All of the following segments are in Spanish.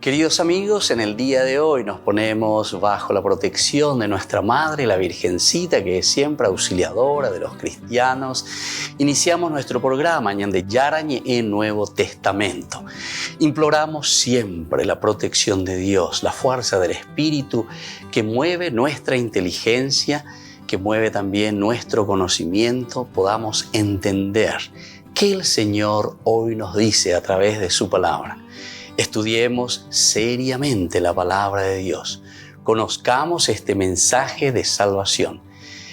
Queridos amigos, en el día de hoy nos ponemos bajo la protección de nuestra Madre, la Virgencita, que es siempre auxiliadora de los cristianos. Iniciamos nuestro programa Ñande Yarañe en Nuevo Testamento. Imploramos siempre la protección de Dios, la fuerza del Espíritu que mueve nuestra inteligencia, que mueve también nuestro conocimiento, podamos entender qué el Señor hoy nos dice a través de su palabra. Estudiemos seriamente la palabra de Dios. Conozcamos este mensaje de salvación.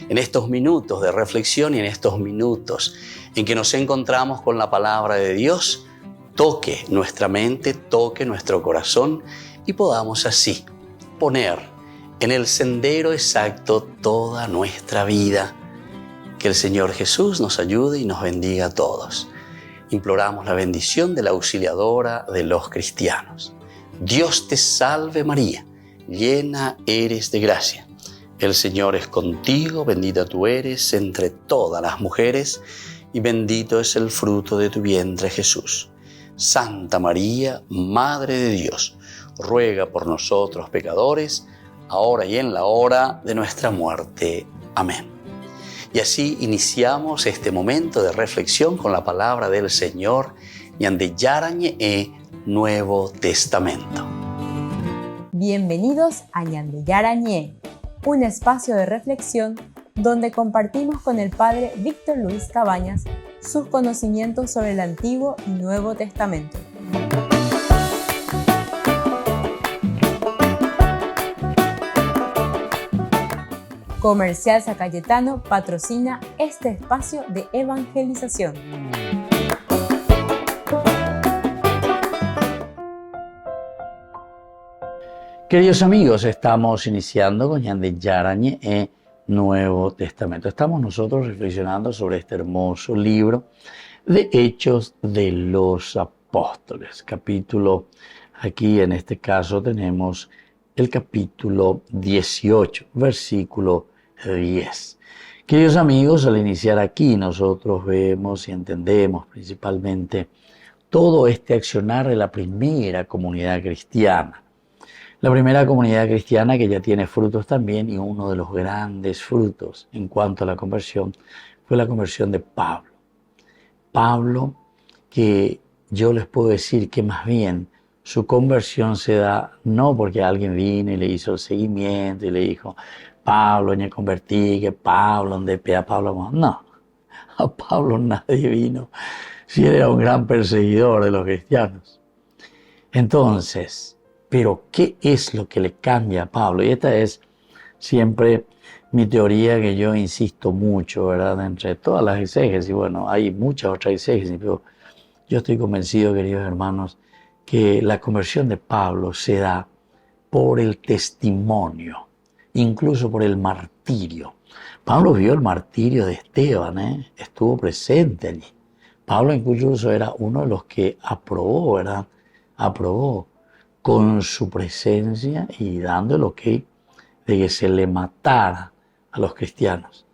En estos minutos de reflexión y en estos minutos en que nos encontramos con la palabra de Dios, toque nuestra mente, toque nuestro corazón y podamos así poner en el sendero exacto toda nuestra vida. Que el Señor Jesús nos ayude y nos bendiga a todos. Imploramos la bendición de la auxiliadora de los cristianos. Dios te salve María, llena eres de gracia. El Señor es contigo, bendita tú eres entre todas las mujeres y bendito es el fruto de tu vientre Jesús. Santa María, Madre de Dios, ruega por nosotros pecadores, ahora y en la hora de nuestra muerte. Amén. Y así iniciamos este momento de reflexión con la palabra del Señor, Ñande Yarañe Nuevo Testamento. Bienvenidos a Ñande Yarañe, un espacio de reflexión donde compartimos con el Padre Víctor Luis Cabañas sus conocimientos sobre el Antiguo y Nuevo Testamento. Comercial San Cayetano patrocina este espacio de evangelización. Queridos amigos, estamos iniciando con Ñande Yarañe Nuevo Testamento. Estamos nosotros reflexionando sobre este hermoso libro de Hechos de los Apóstoles. Capítulo, aquí en este caso tenemos el capítulo 18, versículo 10. Queridos amigos, al iniciar aquí nosotros vemos y entendemos principalmente todo este accionar de la primera comunidad cristiana. La primera comunidad cristiana que ya tiene frutos también, y uno de los grandes frutos en cuanto a la conversión fue la conversión de Pablo. Pablo, que yo les puedo decir que más bien su conversión se da no porque alguien vino y le hizo el seguimiento y le dijo, Pablo, me convertí, que Pablo, donde pea Pablo. No, a Pablo nadie vino, si él era un gran perseguidor de los cristianos. Entonces, pero ¿qué es lo que le cambia a Pablo? Y esta es siempre mi teoría que yo insisto mucho, ¿verdad? Entre todas las exégesis, bueno, hay muchas otras exégesis, pero yo estoy convencido, queridos hermanos, que la conversión de Pablo se da por el testimonio, incluso por el martirio. Pablo vio el martirio de Esteban, estuvo presente allí. Pablo incluso era uno de los que aprobó, ¿verdad? Aprobó con su presencia y dando el ok de que se le matara a los cristianos.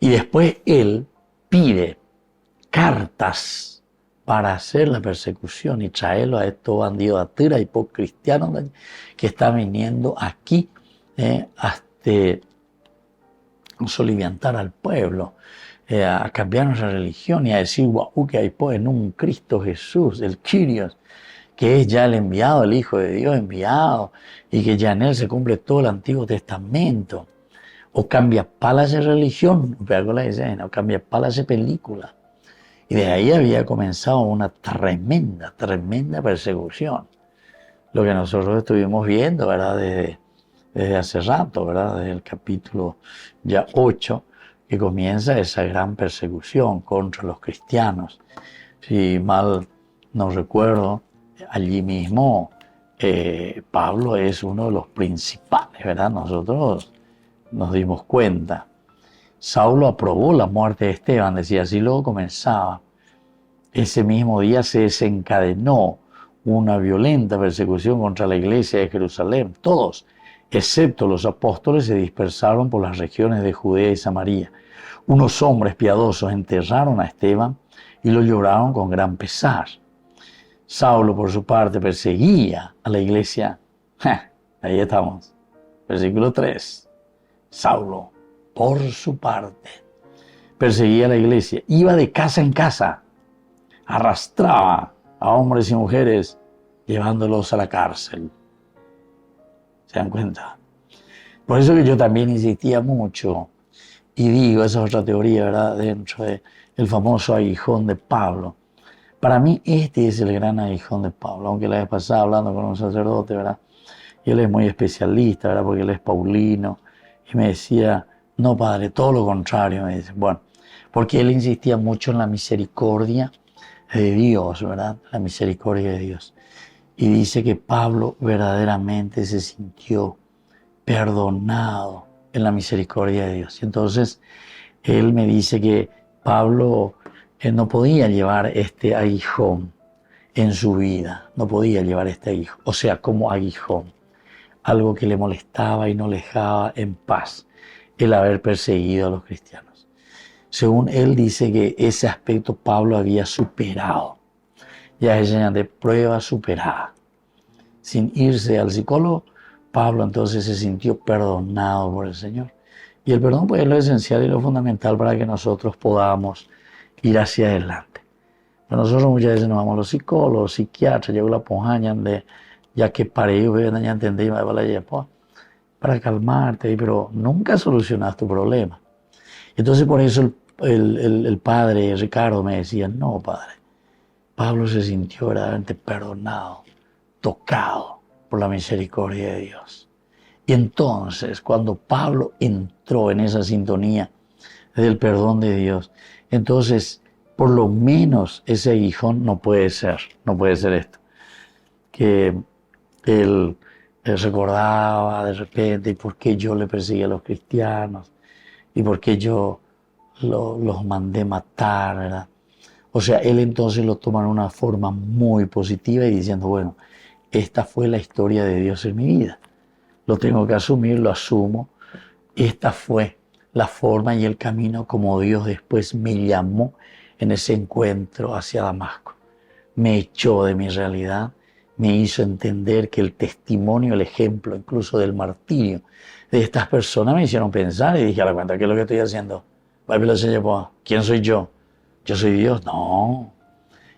Y después él pide cartas para hacer la persecución y traerlo a estos bandidos a tira y por cristianos que están viniendo aquí hasta soliviantar al pueblo, a cambiar nuestra religión y a decir, guau, que hay pues en un Cristo Jesús, el Kyrios, que es ya el enviado, el Hijo de Dios enviado, y que ya en él se cumple todo el Antiguo Testamento. O cambia palas de religión, o cambia palas de película. Y de ahí había comenzado una tremenda persecución. Lo que nosotros estuvimos viendo, ¿verdad? Desde hace rato, ¿verdad? Desde el capítulo ya 8, que comienza esa gran persecución contra los cristianos. Si mal no recuerdo, allí mismo Pablo es uno de los principales, ¿verdad? Nosotros nos dimos cuenta. Saulo aprobó la muerte de Esteban, decía, así luego comenzaba. Ese mismo día se desencadenó una violenta persecución contra la iglesia de Jerusalén. Todos, excepto los apóstoles, se dispersaron por las regiones de Judea y Samaria. Unos hombres piadosos enterraron a Esteban y lo lloraron con gran pesar. Saulo, por su parte, perseguía a la iglesia. Ahí estamos. Versículo 3. Saulo, por su parte, perseguía a la iglesia. Iba de casa en casa. Arrastraba a hombres y mujeres llevándolos a la cárcel. ¿Se dan cuenta? Por eso que yo también insistía mucho y digo, esa es otra teoría, ¿verdad? Dentro del famoso aguijón de Pablo. Para mí este es el gran aguijón de Pablo, aunque la vez pasada hablando con un sacerdote, ¿verdad? Y él es muy especialista, ¿verdad? Porque él es paulino. Y me decía, no, padre, todo lo contrario, me dice. Bueno, porque él insistía mucho en la misericordia de Dios, ¿verdad? La misericordia de Dios. Y dice que Pablo verdaderamente se sintió perdonado en la misericordia de Dios. Y entonces él me dice que Pablo no podía llevar este aguijón en su vida, no podía llevar este aguijón, o sea, como aguijón, algo que le molestaba y no le dejaba en paz, el haber perseguido a los cristianos. Según él dice que ese aspecto Pablo había superado, ya es señal de prueba superada. Sin irse al psicólogo, Pablo entonces se sintió perdonado por el Señor. Y el perdón pues es lo esencial y lo fundamental para que nosotros podamos ir hacia adelante. Pero nosotros muchas veces nos vamos a los psicólogos, psiquiatras, llegó la ponjaña de ya que para ellos ya entendí, para calmarte, pero nunca solucionas tu problema. Entonces por eso el padre Ricardo me decía, no padre, Pablo se sintió verdaderamente perdonado, tocado por la misericordia de Dios. Y entonces cuando Pablo entró en esa sintonía del perdón de Dios, entonces por lo menos ese aguijón no puede ser esto, que él recordaba de repente y por qué yo le perseguía a los cristianos y por qué yo los mandé matar, ¿verdad? O sea, él entonces lo toma en una forma muy positiva y diciendo, bueno, esta fue la historia de Dios en mi vida. Lo tengo que asumir, lo asumo. Esta fue la forma y el camino como Dios después me llamó en ese encuentro hacia Damasco. Me echó de mi realidad, me hizo entender que el testimonio, el ejemplo, incluso del martirio de estas personas me hicieron pensar y dije, a la cuenta, ¿qué es lo que estoy haciendo? ¿Quién soy yo? ¿Yo soy Dios? No.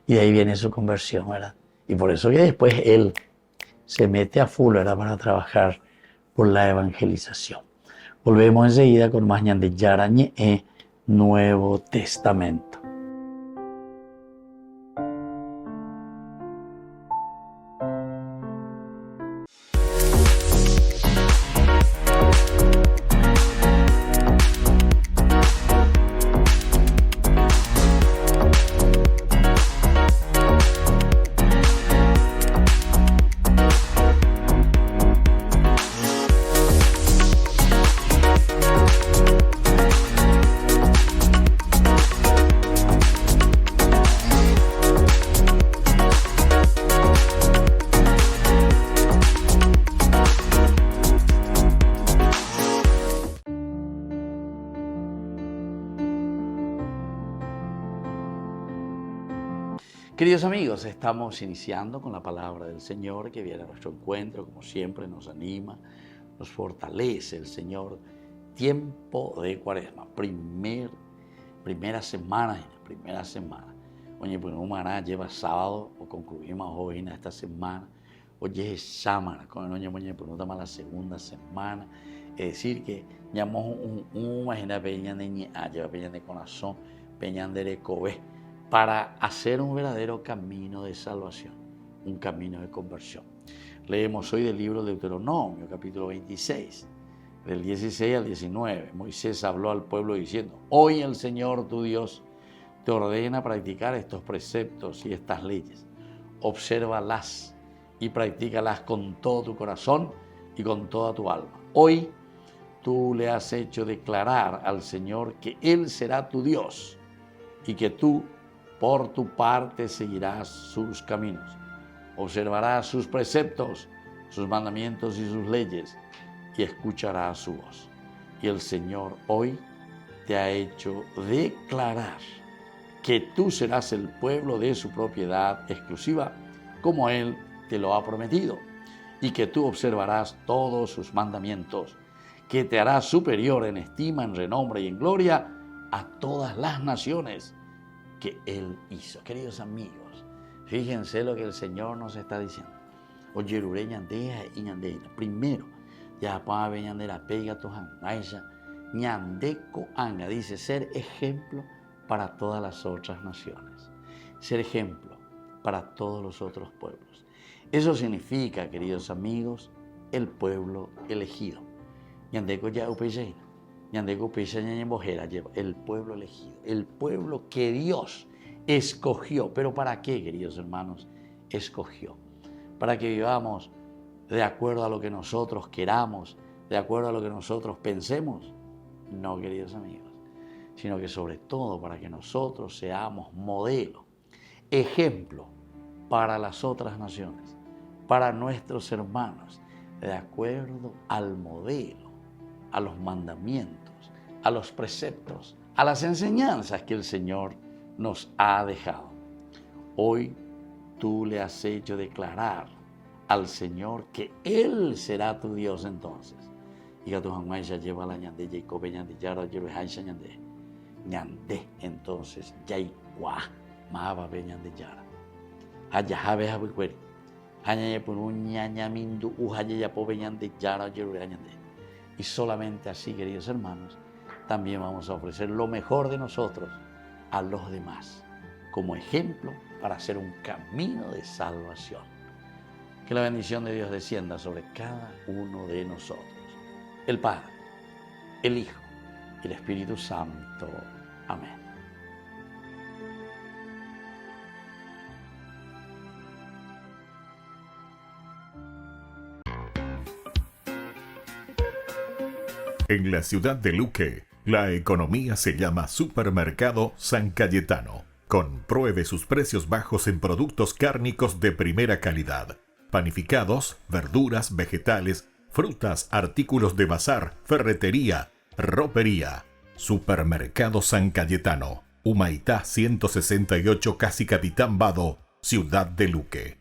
Y de ahí viene su conversión, ¿verdad? Y por eso que después él se mete a full, ¿verdad? Para trabajar por la evangelización. Volvemos enseguida con más ñande Yarañe Nuevo Testamento. Queridos amigos, estamos iniciando con la palabra del Señor que viene a nuestro encuentro, como siempre nos anima, nos fortalece el Señor. Tiempo de Cuaresma, primera semana. Oye, pues no maná lleva sábado o concluimos hoy en esta semana. Oye, es sámana, con el oye, pues no estamos la segunda semana. Es decir, que llamamos imagina peña de ña, lleva peña de corazón, peña de recobé, para hacer un verdadero camino de salvación, un camino de conversión. Leemos hoy del libro de Deuteronomio, capítulo 26, del 16 al 19. Moisés habló al pueblo diciendo, hoy el Señor tu Dios te ordena practicar estos preceptos y estas leyes. Obsérvalas y practícalas con todo tu corazón y con toda tu alma. Hoy tú le has hecho declarar al Señor que Él será tu Dios y que tú, por tu parte, seguirás sus caminos, observarás sus preceptos, sus mandamientos y sus leyes, y escucharás su voz. Y el Señor hoy te ha hecho declarar que tú serás el pueblo de su propiedad exclusiva como Él te lo ha prometido, y que tú observarás todos sus mandamientos, que te hará superior en estima, en renombre y en gloria a todas las naciones que Él hizo. Queridos amigos, fíjense lo que el Señor nos está diciendo. Primero, ya pa veñandera pega tojan aisha, ñandeco anga, dice ser ejemplo para todas las otras naciones, ser ejemplo para todos los otros pueblos. Eso significa, queridos amigos, el pueblo elegido. Ñandeco ya upeyeina, ñandeco upeyeina bojera, el pueblo elegido, el pueblo que Dios escogió. ¿Pero para qué, queridos hermanos? Escogió. Para que vivamos de acuerdo a lo que nosotros queramos, de acuerdo a lo que nosotros pensemos. No, queridos amigos, sino que sobre todo para que nosotros seamos modelo, ejemplo para las otras naciones, para nuestros hermanos, de acuerdo al modelo, a los mandamientos, a los preceptos, a las enseñanzas que el Señor nos ha dejado. Hoy tú le has hecho declarar al Señor que Él será tu Dios entonces. Y que tu jamás ya lleva la ñande, Jacob ñande, yara, yo ñande, ñande, entonces, Jacob, mahaba ñande, yara. Haya jabe jabe cueri. Hanya por un ñañamindu, uhaya ya pobe ñande, yara, yo ñande. Y solamente así, queridos hermanos, también vamos a ofrecer lo mejor de nosotros a los demás, como ejemplo para hacer un camino de salvación. Que la bendición de Dios descienda sobre cada uno de nosotros. El Padre, el Hijo y el Espíritu Santo. Amén. En la ciudad de Luque, la economía se llama Supermercado San Cayetano. Compruebe sus precios bajos en productos cárnicos de primera calidad. Panificados, verduras, vegetales, frutas, artículos de bazar, ferretería, ropería. Supermercado San Cayetano, Humaitá 168, Casi Capitán Vado, ciudad de Luque.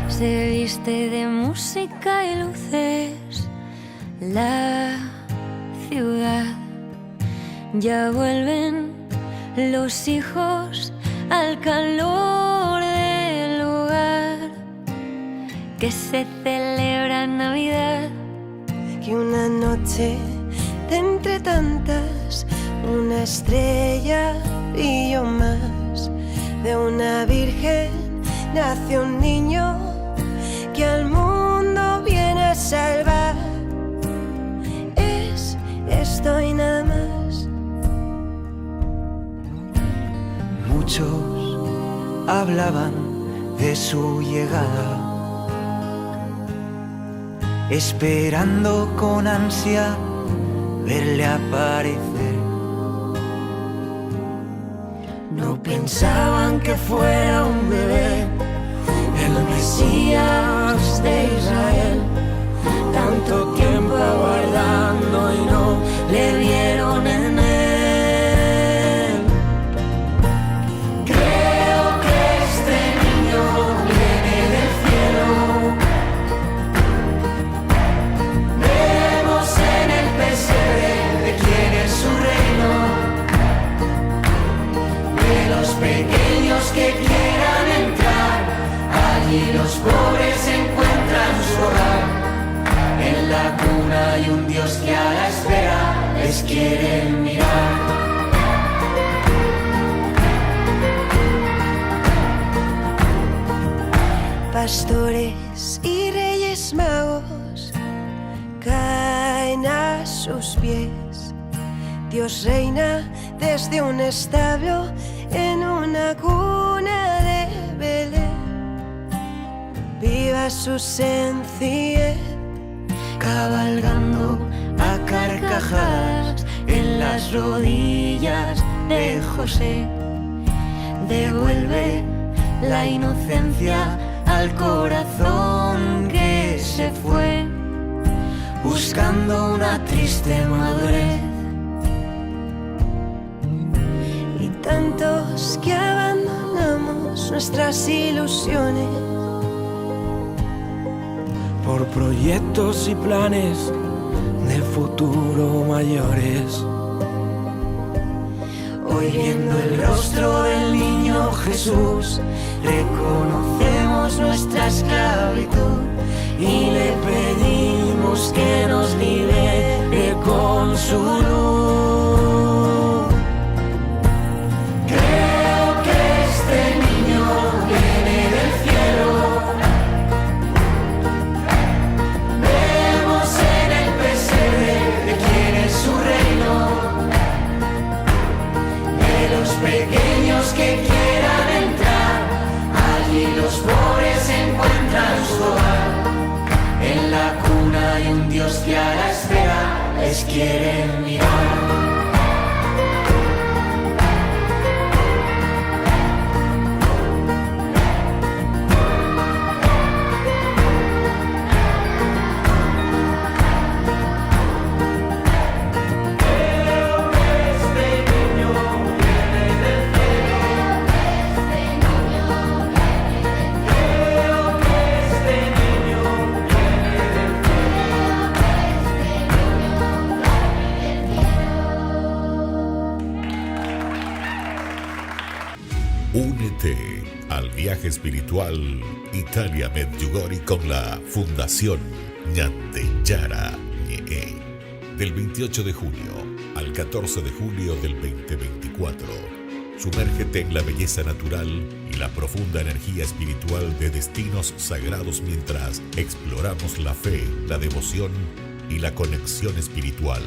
Se viste de música y luces la ciudad. Ya vuelven los hijos al calor del hogar, que se celebra Navidad. Que una noche de entre tantas, una estrella brilló más. De una virgen nació un niño que al mundo viene a salvar. Es esto y nada más. Muchos hablaban de su llegada, esperando con ansia verle aparecer. No pensaban que fuera un bebé, el Mesías de Israel. Tanto tiempo aguardando y no le vieron en él. Creo que este niño viene del cielo. Vemos en el pesebre de quién es su reino, de los pequeños que quieran entrar. Allí los pobres encuentran su hogar. En la cuna hay un Dios que a la espera les quiere mirar. Pastores y reyes magos caen a sus pies. Dios reina desde un establo en una cuna de Belén. Viva su sencillez, cabalgando a carcajadas en las rodillas de José. Devuelve la inocencia al corazón que se fue buscando una triste madurez. Y tantos que abandonamos nuestras ilusiones por proyectos y planes de futuro mayores. Hoy viendo el rostro del niño Jesús, reconocemos nuestra esclavitud y le pedimos que nos libere con su luz. Creo que este niño viene del cielo. Vemos en el pesebre de quién es su reino, de los pequeños que quieran entrar. Allí los pobres encuentran su hogar. En la cuna hay un Dios que a la espera les quiere mirar. Únete al viaje espiritual Italia Medjugorje con la Fundación Ñande Yara Ñe. Del 28 de junio al 14 de julio del 2024. Sumérgete en la belleza natural y la profunda energía espiritual de destinos sagrados mientras exploramos la fe, la devoción y la conexión espiritual.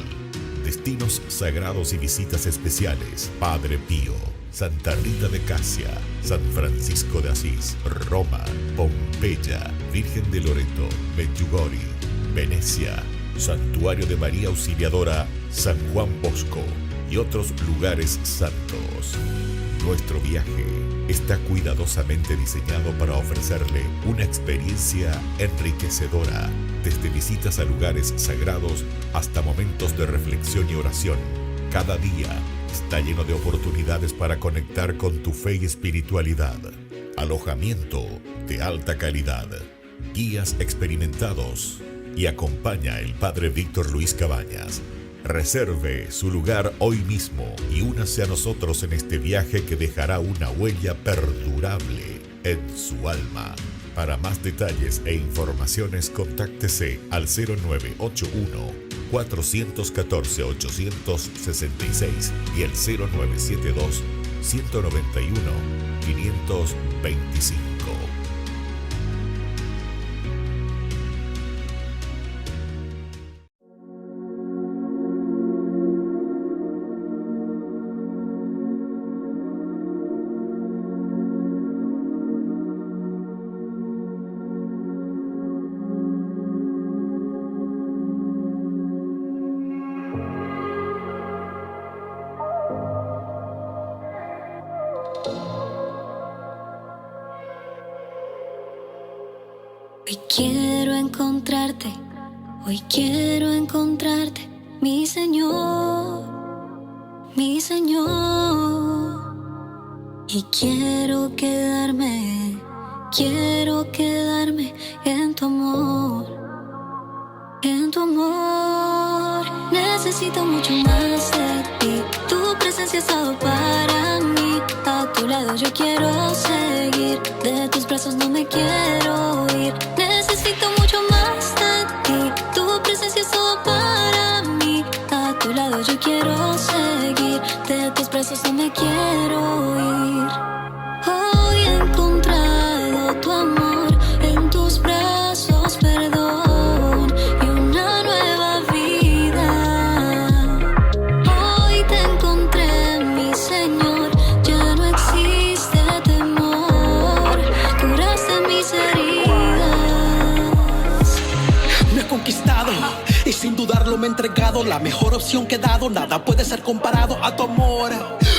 Destinos sagrados y visitas especiales: Padre Pío, Santa Rita de Casia, San Francisco de Asís, Roma, Pompeya, Virgen de Loreto, Medjugorje, Venecia, Santuario de María Auxiliadora, San Juan Bosco y otros lugares santos. Nuestro viaje está cuidadosamente diseñado para ofrecerle una experiencia enriquecedora, desde visitas a lugares sagrados hasta momentos de reflexión y oración. Cada día está lleno de oportunidades para conectar con tu fe y espiritualidad. Alojamiento de alta calidad, guías experimentados y acompaña el Padre Víctor Luis Cabañas. Reserve su lugar hoy mismo y únase a nosotros en este viaje que dejará una huella perdurable en su alma. Para más detalles e informaciones, contáctese al 0981 414-866 y el 0972 191 525. Hoy quiero encontrarte, mi Señor, mi Señor. Y quiero quedarme en tu amor, en tu amor. Necesito mucho más de ti, tu presencia es todo para mí. A tu lado yo quiero seguir, de tus brazos no me quiero ir. Necesito mucho más de ti, tu presencia es todo para mí. A tu lado yo quiero seguir, de tus brazos no me quiero ir. Hoy he encontrado tu amor, en tus brazos perdón y una nueva vida. Hoy te encontré, mi Señor, ya no existe temor, curaste mis heridas. Me he conquistado y sin dudarlo me he entregado, la mejor opción que he dado, nada puede ser comparado a tu amor.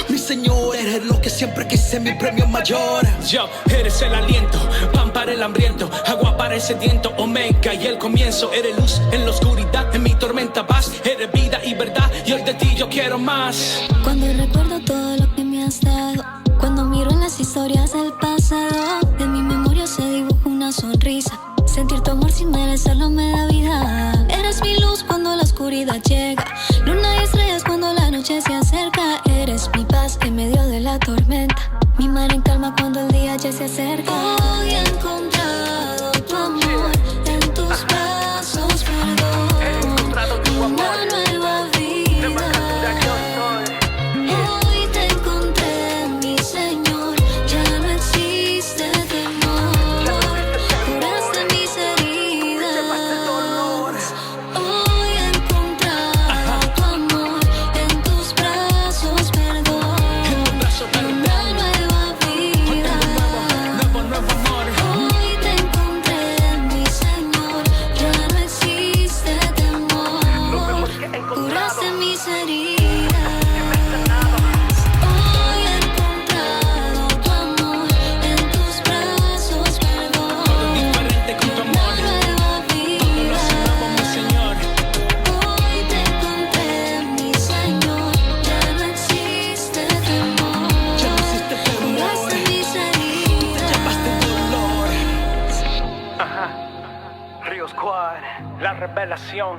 Mi Señor. Eres lo que siempre quise, mi premio mayor. Yo, eres el aliento, pan para el hambriento, agua para el sediento, omega y el comienzo. Eres luz en la oscuridad, en mi tormenta vas. Eres vida y verdad, y hoy de ti yo quiero más. Cuando recuerdo todo lo que me has dado, cuando miro en las historias del pasado, en mi memoria se dibuja una sonrisa. Sentir tu amor sin merecerlo me da vida. Eres mi luz cuando la oscuridad llega, luna y estrellas cuando la noche se acerca. Eres mi paz en medio de la tormenta, mi mar en calma cuando el día ya se acerca. Hoy he encontrado tu amor en tus brazos, perdón. He encontrado tu amor. Una nueva vida. Hoy te encontré, mi Señor. Ya no existe temor. Curaste mis heridas. Hoy he encontrado tu amor en tus brazos, perdón. En tus brazos, Una nueva vida. Nuevo amor. Hoy te encontré, mi Señor. Ya no existe temor. Curaste mis heridas. Hoy he encontrado tu amor en tus brazos, perdón. Diferente con tu Una amor. nueva Todo lo hace nuevo, mi vida. Señor. Hoy te encontré, mi Señor. Ya no existe temor. Ya no existe temor. Curaste mis Te heridas. llevaste el dolor. Ajá. Río Squad, la revelación.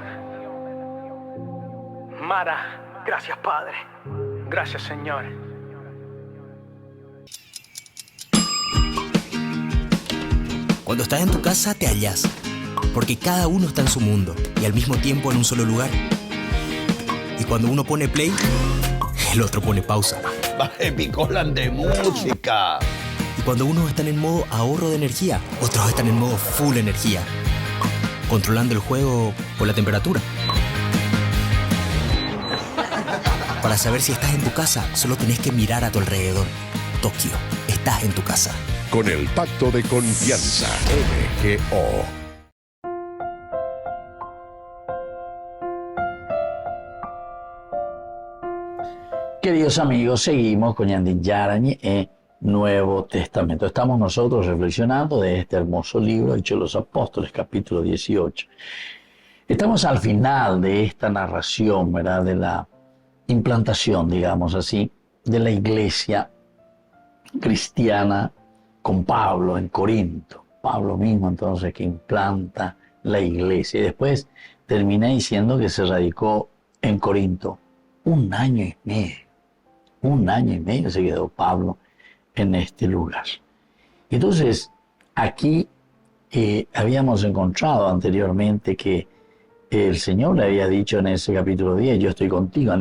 Mara, gracias Padre. Gracias Señor. Cuando estás en tu casa te hallas, porque cada uno está en su mundo y al mismo tiempo en un solo lugar. Y cuando uno pone play, el otro pone pausa. Baje picolan de música. Y cuando unos están en modo ahorro de energía, otros están en modo full energía, controlando el juego por la temperatura. Para saber si estás en tu casa, solo tenés que mirar a tu alrededor. Tokio, estás en tu casa. Con el Pacto de Confianza, MGO. Queridos amigos, seguimos con Yandin Yarañe en Nuevo Testamento. Estamos nosotros reflexionando de este hermoso libro, Hechos de los Apóstoles, capítulo 18. Estamos al final de esta narración, ¿verdad? De la implantación, digamos así, de la iglesia cristiana con Pablo en Corinto. Pablo mismo entonces que implanta la iglesia. Y después termina diciendo que se radicó en Corinto 1 año y medio. 1 año y medio se quedó Pablo en este lugar. Entonces, aquí habíamos encontrado anteriormente que el Señor le había dicho en ese capítulo 10, yo estoy contigo,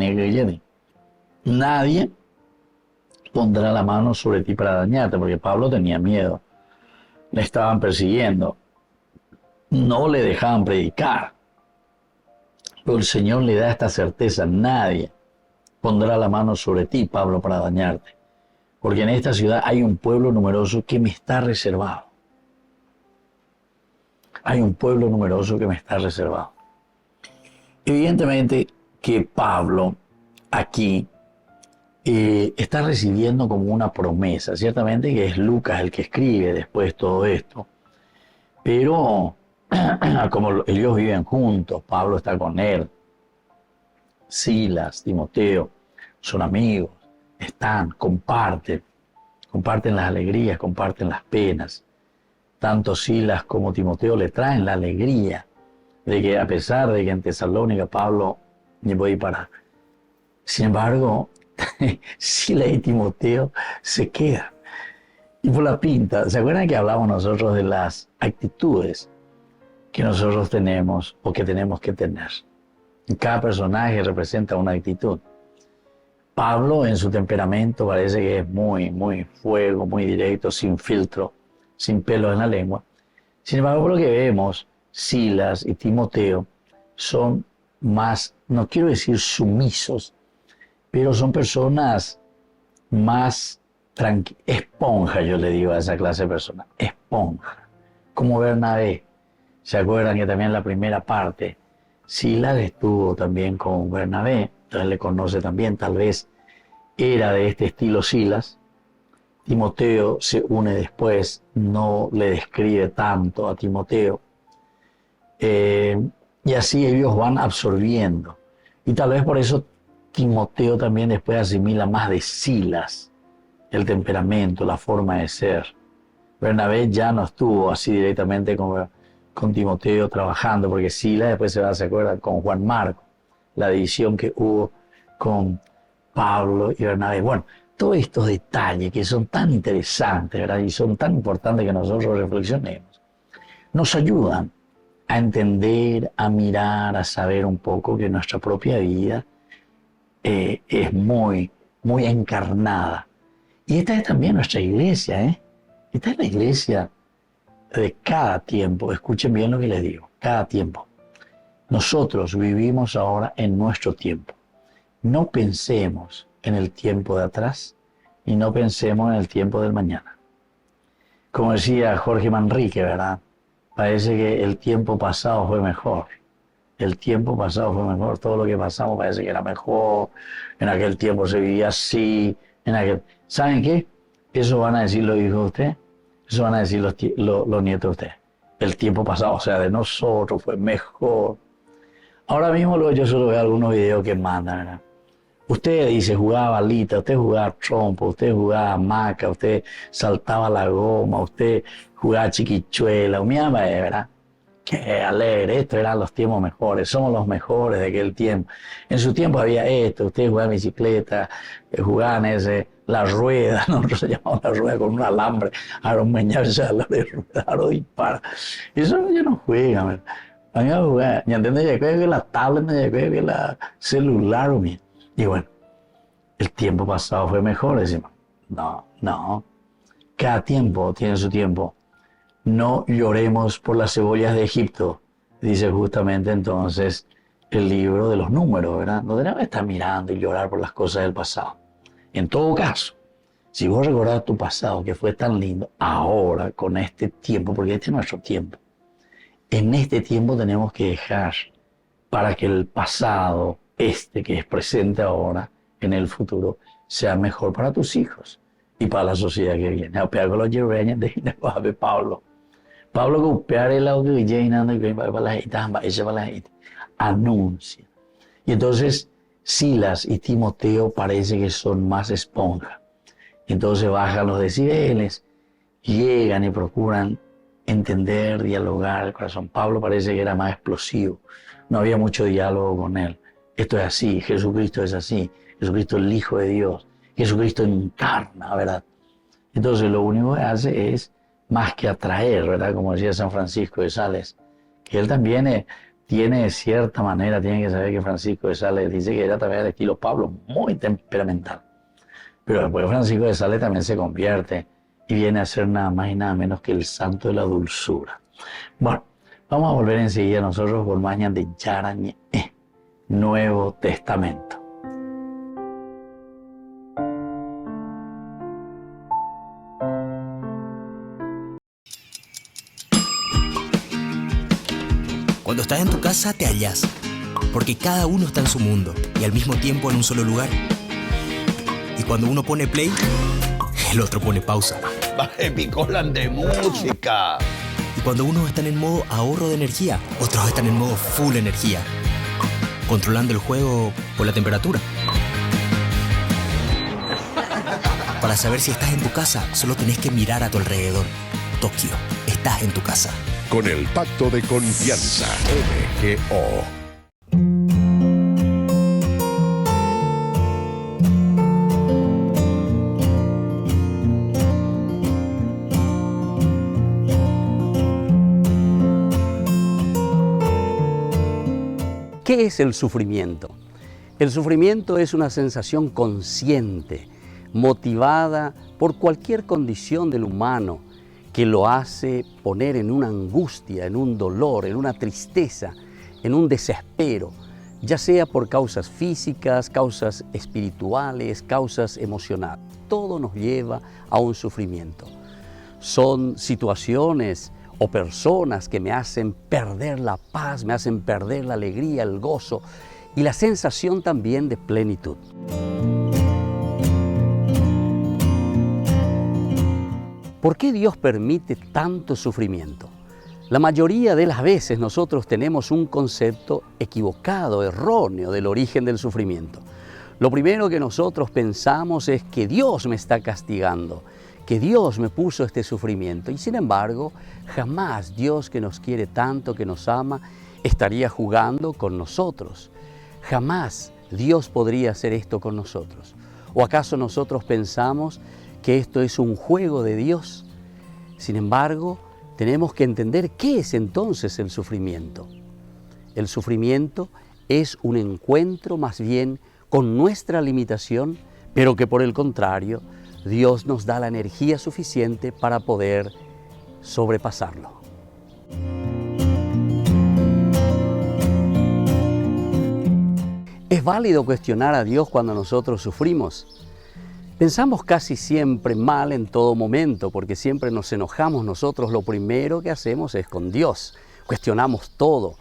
nadie pondrá la mano sobre ti para dañarte, porque Pablo tenía miedo, le estaban persiguiendo, no le dejaban predicar, pero el Señor le da esta certeza, nadie pondrá la mano sobre ti, Pablo, para dañarte, porque en esta ciudad hay un pueblo numeroso que me está reservado. Hay un pueblo numeroso que me está reservado. Evidentemente que Pablo aquí está recibiendo como una promesa. Ciertamente que es Lucas el que escribe después todo esto. Pero como ellos viven juntos, Pablo está con él. Silas, Timoteo, son amigos, comparten las alegrías, comparten las penas. Tanto Silas como Timoteo le traen la alegría de que a pesar de que en Tesalónica Pablo llevó ahí para. Sin embargo, Silas y Timoteo se quedan. Y por la pinta, ¿se acuerdan que hablamos nosotros de las actitudes que nosotros tenemos o que tenemos que tener? Cada personaje representa una actitud. Pablo en su temperamento parece que es muy fuego, muy directo, sin filtro, sin pelo en la lengua. Sin embargo, por lo que vemos, Silas y Timoteo son más, no quiero decir sumisos, pero son personas más tranquilas. Esponja, yo le digo a esa clase de personas, esponja. Como Bernabé. ¿Se acuerdan que también en la primera parte Silas estuvo también con Bernabé? Entonces le conoce también, tal vez era de este estilo Silas. Timoteo se une después, no le describe tanto a Timoteo. Y así ellos van absorbiendo. Y tal vez por eso Timoteo también después asimila más de Silas, el temperamento, la forma de ser. Bernabé ya no estuvo así directamente con Timoteo trabajando, porque Silas después se acuerda con Juan Marco, la división que hubo con Pablo y Bernabé. Bueno, todos estos detalles que son tan interesantes, ¿verdad? Y son tan importantes que nosotros reflexionemos, nos ayudan a entender, a mirar, a saber un poco que nuestra propia vida es muy, muy encarnada. Y esta es también nuestra iglesia, ¿eh? Esta es la iglesia de cada tiempo. Escuchen bien lo que les digo, cada tiempo. Nosotros vivimos ahora en nuestro tiempo. No pensemos en el tiempo de atrás y no pensemos en el tiempo del mañana. Como decía Jorge Manrique, ¿verdad? Parece que el tiempo pasado fue mejor. El tiempo pasado fue mejor. Todo lo que pasamos parece que era mejor. En aquel tiempo se vivía así. ¿Saben qué? Eso van a decir los hijos de usted. Eso van a decir los nietos de usted. El tiempo pasado, o sea, de nosotros fue mejor. Ahora mismo yo solo veo algunos videos que mandan, ¿verdad? Usted dice, jugaba balita, usted jugaba trompo, usted jugaba hamaca, usted saltaba la goma, usted jugaba chiquichuela, ¿verdad? Qué alegre, estos eran los tiempos mejores, somos los mejores de aquel tiempo. En su tiempo había esto, ustedes jugaban bicicleta, jugaban la rueda, nosotros se llamamos la rueda con un alambre, a los meñarse a la rueda, a los dispara. Eso ya no juegan, ¿verdad? A mí me jugar, ya entiendes, ya creo que la tablet, ya creo que la celular, ¿verdad? Y bueno, el tiempo pasado fue mejor, decimos. No. Cada tiempo tiene su tiempo. No lloremos por las cebollas de Egipto, dice justamente entonces el libro de los números, ¿verdad? No tenemos que estar mirando y llorar por las cosas del pasado. En todo caso, si vos recordás tu pasado que fue tan lindo, ahora con este tiempo, porque este es nuestro tiempo, en este tiempo tenemos que dejar para que el pasado, que es presente ahora, en el futuro, sea mejor para tus hijos y para la sociedad que viene. Pablo golpear el audio y anuncia. Y entonces Silas y Timoteo parece que son más esponja. Entonces bajan los decibeles, llegan y procuran entender, dialogar el corazón. Pablo parece que era más explosivo, no había mucho diálogo con él. Esto es así, Jesucristo es así, Jesucristo es el Hijo de Dios, Jesucristo encarna, ¿verdad? Entonces lo único que hace es más que atraer, ¿verdad? Como decía San Francisco de Sales, que él también tiene de cierta manera, tiene que saber que Francisco de Sales dice que era también del estilo Pablo, muy temperamental. Pero después Francisco de Sales también se convierte y viene a ser nada más y nada menos que el santo de la dulzura. Bueno, vamos a volver enseguida nosotros por mañana de Yarañe, Nuevo Testamento. Cuando estás en tu casa te hallas, porque cada uno está en su mundo y al mismo tiempo en un solo lugar. Y cuando uno pone play, el otro pone pausa. Baje Picolan de música. Y cuando unos están en modo ahorro de energía, otros están en modo full energía, controlando el juego por la temperatura. Para saber si estás en tu casa, solo tenés que mirar a tu alrededor. Tokio, estás en tu casa. Con el Pacto de Confianza, MGO. ¿Qué es el sufrimiento? El sufrimiento es una sensación consciente, motivada por cualquier condición del humano que lo hace poner en una angustia, en un dolor, en una tristeza, en un desespero, ya sea por causas físicas, causas espirituales, causas emocionales. Todo nos lleva a un sufrimiento. Son situaciones o personas que me hacen perder la paz, me hacen perder la alegría, el gozo y la sensación también de plenitud. ¿Por qué Dios permite tanto sufrimiento? La mayoría de las veces nosotros tenemos un concepto equivocado, erróneo del origen del sufrimiento. Lo primero que nosotros pensamos es que Dios me está castigando, que Dios me puso este sufrimiento. Y sin embargo, jamás Dios, que nos quiere tanto, que nos ama, estaría jugando con nosotros. Jamás Dios podría hacer esto con nosotros. ¿O acaso nosotros pensamos que esto es un juego de Dios? Sin embargo, tenemos que entender qué es entonces el sufrimiento. El sufrimiento es un encuentro más bien con nuestra limitación, pero que por el contrario, Dios nos da la energía suficiente para poder sobrepasarlo. ¿Es válido cuestionar a Dios cuando nosotros sufrimos? Pensamos casi siempre mal en todo momento, porque siempre nos enojamos nosotros. Lo primero que hacemos es con Dios. Cuestionamos todo.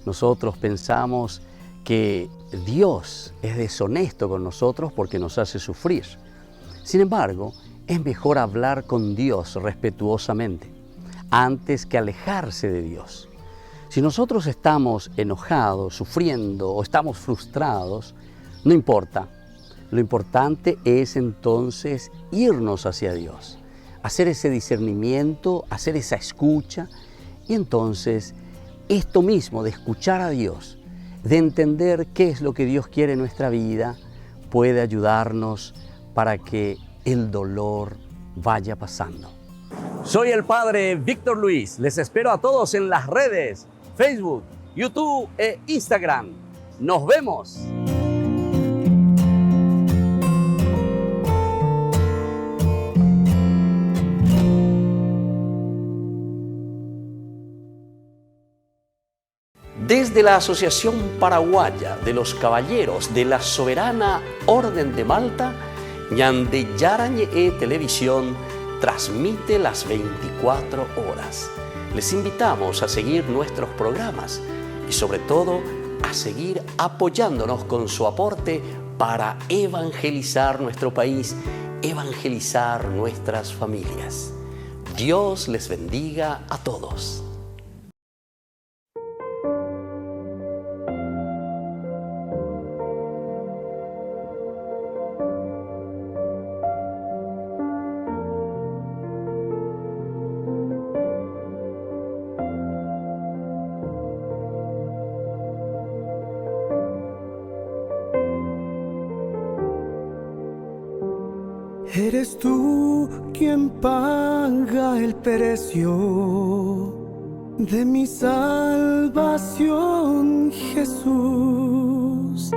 Nosotros pensamos que Dios es deshonesto con nosotros porque nos hace sufrir. Sin embargo, es mejor hablar con Dios respetuosamente antes que alejarse de Dios. Si nosotros estamos enojados, sufriendo o estamos frustrados, no importa. Lo importante es entonces irnos hacia Dios, hacer ese discernimiento, hacer esa escucha, y entonces esto mismo de escuchar a Dios, de entender qué es lo que Dios quiere en nuestra vida, puede ayudarnos para que el dolor vaya pasando. Soy el Padre Víctor Luis. Les espero a todos en las redes, Facebook, YouTube e Instagram. ¡Nos vemos! Desde la Asociación Paraguaya de los Caballeros de la Soberana Orden de Malta, Ñande Yarañe Televisión transmite las 24 horas. Les invitamos a seguir nuestros programas y sobre todo a seguir apoyándonos con su aporte para evangelizar nuestro país, evangelizar nuestras familias. Dios les bendiga a todos. Eres tú quien paga el precio de mi salvación, Jesús.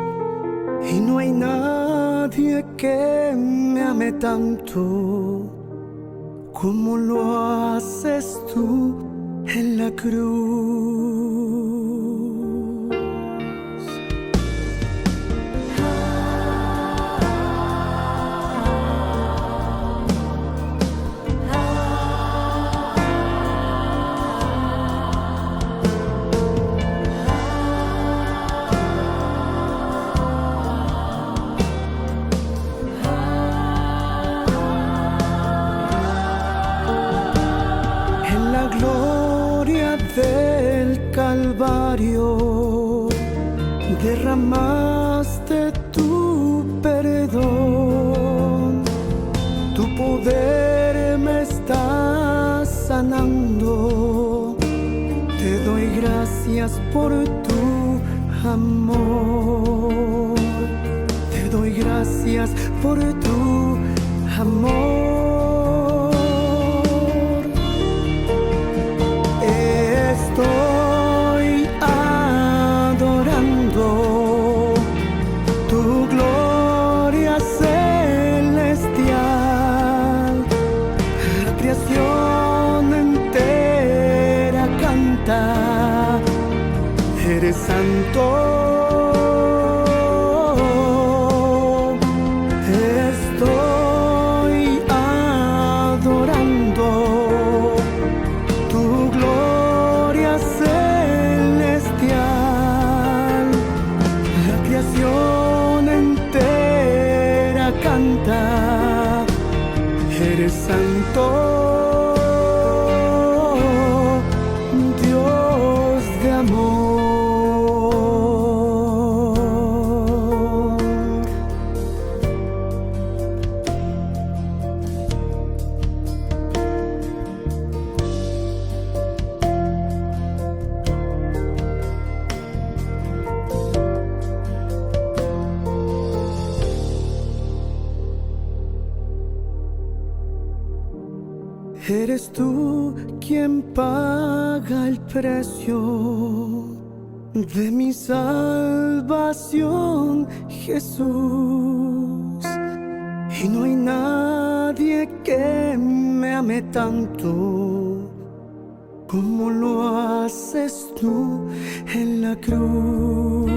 Y no hay nadie que me ame tanto como lo haces tú en la cruz. Del Calvario derramaste tu perdón, tu poder me está sanando. Te doy gracias por tu amor, te doy gracias por tu amor. Estoy adorando tu gloria celestial. La creación entera canta, eres santo. Estoy adorando tu gloria celestial, la creación entera canta, eres santo. Eres tú quien paga el precio de mi salvación, Jesús. Y no hay nadie que me ame tanto como lo haces tú en la cruz.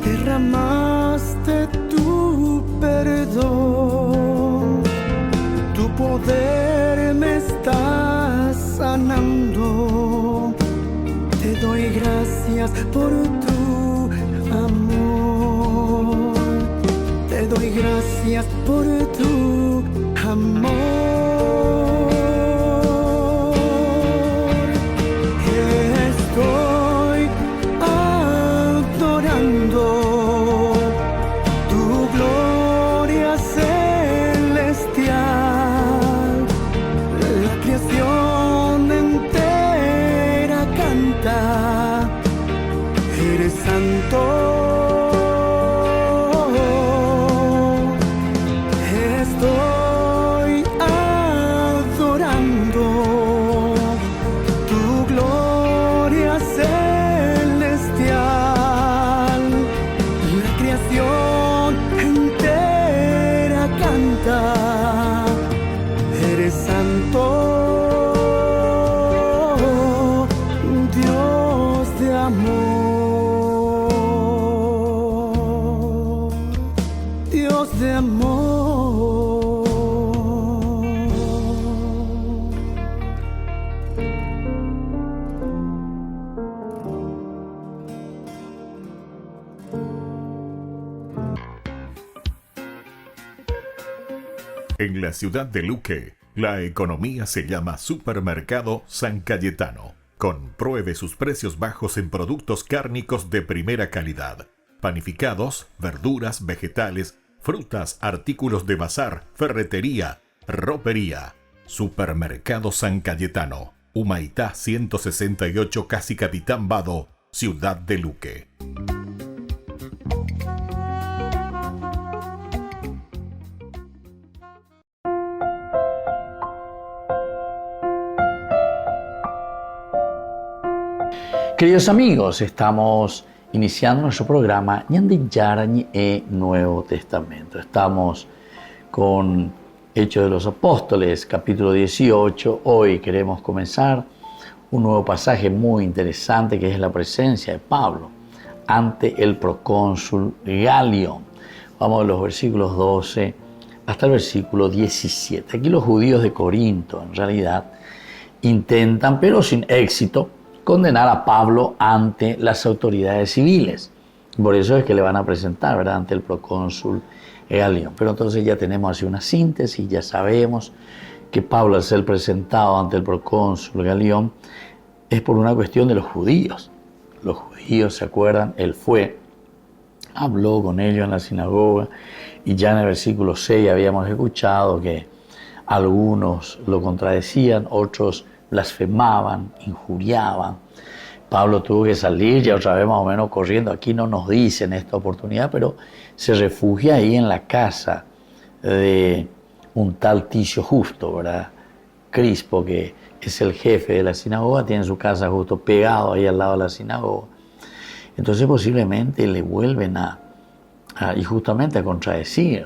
Derramaste tu perdón, tu poder me está sanando. Te doy gracias por tu amor, te doy gracias por tu amor. Estoy adorando tu gloria celestial. La creación entera canta, eres santo. Estoy adorando tu gloria celestial. La creación entera canta, eres santo, Dios de amor, Dios de amor. En la ciudad de Luque, la economía se llama Supermercado San Cayetano. Compruebe sus precios bajos en productos cárnicos de primera calidad. Panificados, verduras, vegetales, frutas, artículos de bazar, ferretería, ropería. Supermercado San Cayetano. Humaitá 168, Casi Capitán Vado, ciudad de Luque. Queridos amigos, estamos iniciando nuestro programa Ñande Yarañi e Nuevo Testamento. Estamos con Hechos de los Apóstoles, capítulo 18. Hoy queremos comenzar un nuevo pasaje muy interesante que es la presencia de Pablo ante el procónsul Galión. Vamos a los versículos 12 hasta el versículo 17. Aquí los judíos de Corinto en realidad intentan, pero sin éxito, condenar a Pablo ante las autoridades civiles. Por eso es que le van a presentar, ¿verdad?, ante el procónsul Galión. Pero entonces ya tenemos así una síntesis, ya sabemos que Pablo, al ser presentado ante el procónsul Galión, es por una cuestión de los judíos. Los judíos, ¿se acuerdan? Él fue, habló con ellos en la sinagoga, y ya en el versículo 6 habíamos escuchado que algunos lo contradecían, otros blasfemaban, injuriaban. Pablo tuvo que salir ya otra vez más o menos corriendo. Aquí no nos dicen esta oportunidad, pero se refugia ahí en la casa de un tal Ticio Justo, ¿verdad? Crispo, que es el jefe de la sinagoga, tiene su casa justo pegado ahí al lado de la sinagoga. Entonces posiblemente le vuelven y justamente a contradecir,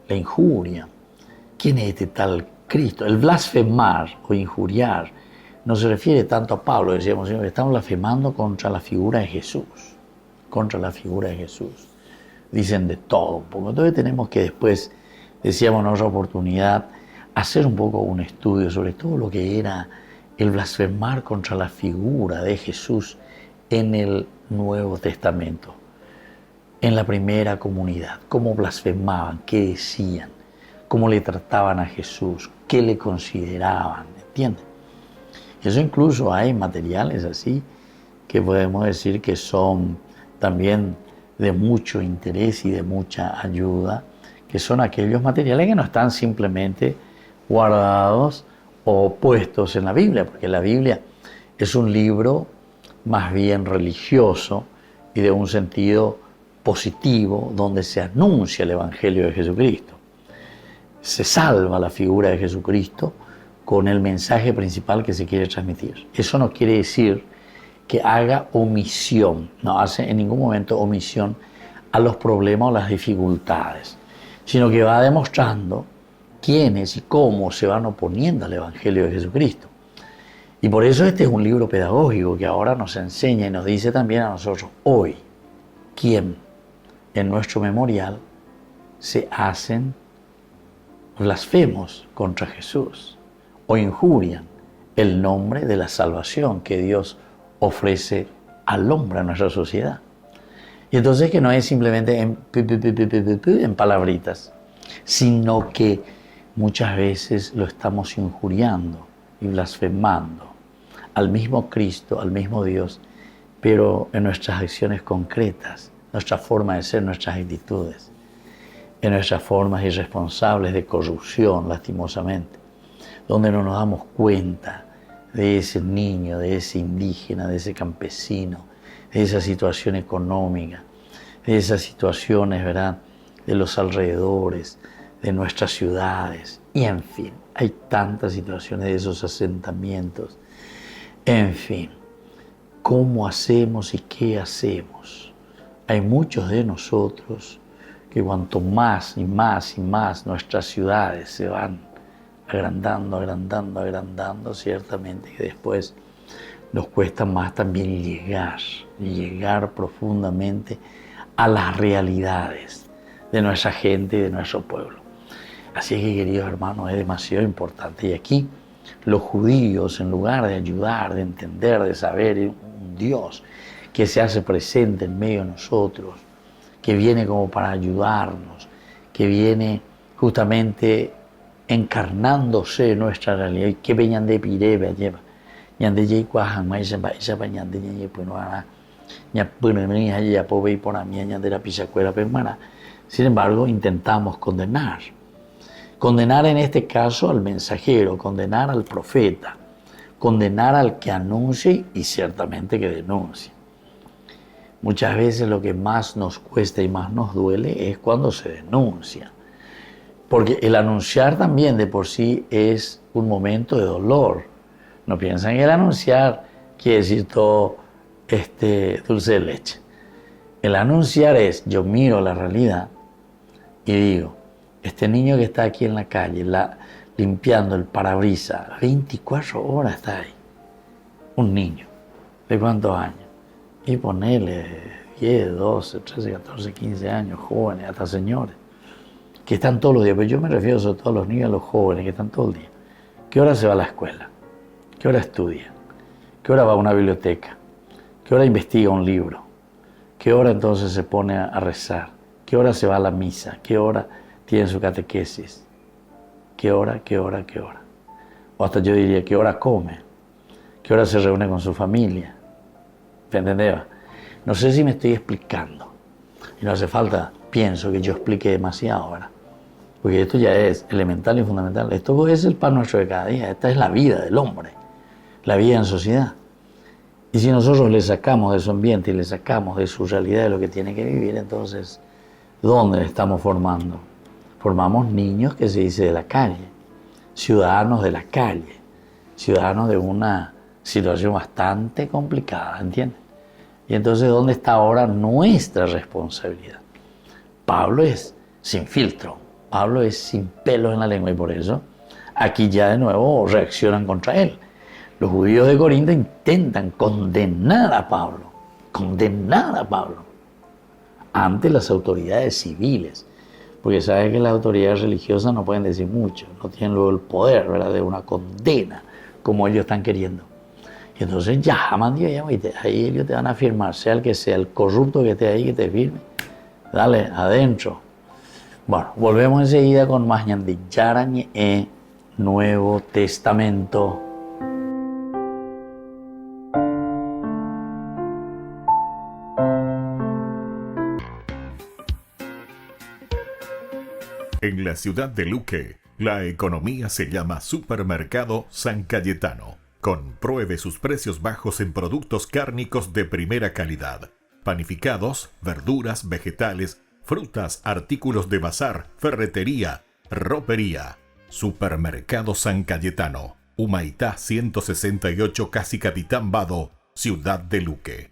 la injuria. ¿Quién es este tal Cristo? El blasfemar o injuriar no se refiere tanto a Pablo, decíamos, sino que estamos blasfemando contra la figura de Jesús. Contra la figura de Jesús. Dicen de todo un poco. Entonces tenemos que después, decíamos en otra oportunidad, hacer un poco un estudio sobre todo lo que era el blasfemar contra la figura de Jesús en el Nuevo Testamento. En la primera comunidad, cómo blasfemaban, qué decían cómo le trataban a Jesús, qué le consideraban, ¿entienden? Eso incluso hay materiales así que podemos decir que son también de mucho interés y de mucha ayuda, que son aquellos materiales que no están simplemente guardados o puestos en la Biblia, porque la Biblia es un libro más bien religioso y de un sentido positivo, donde se anuncia el Evangelio de Jesucristo. Se salva la figura de Jesucristo con el mensaje principal que se quiere transmitir. Eso no quiere decir que haga omisión, no hace en ningún momento omisión a los problemas o las dificultades, sino que va demostrando quiénes y cómo se van oponiendo al Evangelio de Jesucristo. Y por eso este es un libro pedagógico que ahora nos enseña y nos dice también a nosotros hoy quién en nuestro memorial se hacen blasfemos contra Jesús o injurian el nombre de la salvación que Dios ofrece al hombre, a nuestra sociedad. Y entonces que no es simplemente en palabritas, sino que muchas veces lo estamos injuriando y blasfemando al mismo Cristo, al mismo Dios, pero en nuestras acciones concretas, nuestra forma de ser, nuestras actitudes, en nuestras formas irresponsables de corrupción, lastimosamente, donde no nos damos cuenta de ese niño, de ese indígena, de ese campesino, de esa situación económica, de esas situaciones, ¿verdad?, de los alrededores, de nuestras ciudades, y en fin, hay tantas situaciones de esos asentamientos. En fin, ¿cómo hacemos y qué hacemos? Hay muchos de nosotros que cuanto más y más y más nuestras ciudades se van agrandando, agrandando, agrandando, ciertamente que después nos cuesta más también llegar profundamente a las realidades de nuestra gente y de nuestro pueblo. Así que, queridos hermanos, es demasiado importante. Y aquí los judíos, en lugar de ayudar, de entender, de saber un Dios que se hace presente en medio de nosotros, que viene como para ayudarnos, que viene justamente encarnándose en nuestra realidad, y que venían de Pirebe, lleva, ñande ye cuajan, maíz, ñande ñe puenoara, ña punemeni, ya pobe y por mí, ñande la pisacuera permana. Sin embargo, intentamos condenar. Condenar en este caso al mensajero, condenar al profeta, condenar al que anuncie y ciertamente que denuncie. Muchas veces lo que más nos cuesta y más nos duele es cuando se denuncia. Porque el anunciar también de por sí es un momento de dolor. No piensan que el anunciar quiere decir todo dulce de leche. El anunciar es, yo miro la realidad y digo, este niño que está aquí en la calle, limpiando el parabrisas, 24 horas está ahí. Un niño, ¿de cuántos años? Y ponerle 10, 12, 13, 14, 15 años, jóvenes, hasta señores, que están todos los días. Pero yo me refiero sobre todo a los niños, a los jóvenes que están todo el día. ¿Qué hora se va a la escuela? ¿Qué hora estudia? ¿Qué hora va a una biblioteca? ¿Qué hora investiga un libro? ¿Qué hora entonces se pone a rezar? ¿Qué hora se va a la misa? ¿Qué hora tiene su catequesis? ¿Qué hora? O hasta yo diría, ¿qué hora come? ¿Qué hora se reúne con su familia? ¿Me entendés? No sé si me estoy explicando. Y no hace falta, pienso, que yo explique demasiado ahora. Porque esto ya es elemental y fundamental. Esto es el pan nuestro de cada día. Esta es la vida del hombre. La vida en sociedad. Y si nosotros le sacamos de su ambiente y le sacamos de su realidad de lo que tiene que vivir, entonces, ¿dónde le estamos formando? Formamos niños que se dice de la calle, ciudadanos de la calle, ciudadanos de una situación bastante complicada, ¿entienden? Y entonces, ¿dónde está ahora nuestra responsabilidad? Pablo es sin filtro, Pablo es sin pelos en la lengua y por eso aquí ya de nuevo reaccionan contra él. Los judíos de Corinto intentan condenar a Pablo ante las autoridades civiles, porque saben que las autoridades religiosas no pueden decir mucho, no tienen luego el poder, ¿verdad?, de una condena como ellos están queriendo. Y entonces ya, ahí ellos te van a firmar, sea el que sea, el corrupto que esté ahí, que te firme, dale, adentro. Bueno, volvemos enseguida con más de Yarañe e Nuevo Testamento. En la ciudad de Luque, la economía se llama Supermercado San Cayetano. Compruebe sus precios bajos en productos cárnicos de primera calidad. Panificados, verduras, vegetales, frutas, artículos de bazar, ferretería, ropería. Supermercado San Cayetano. Humaitá 168 Casi Capitán Vado, ciudad de Luque.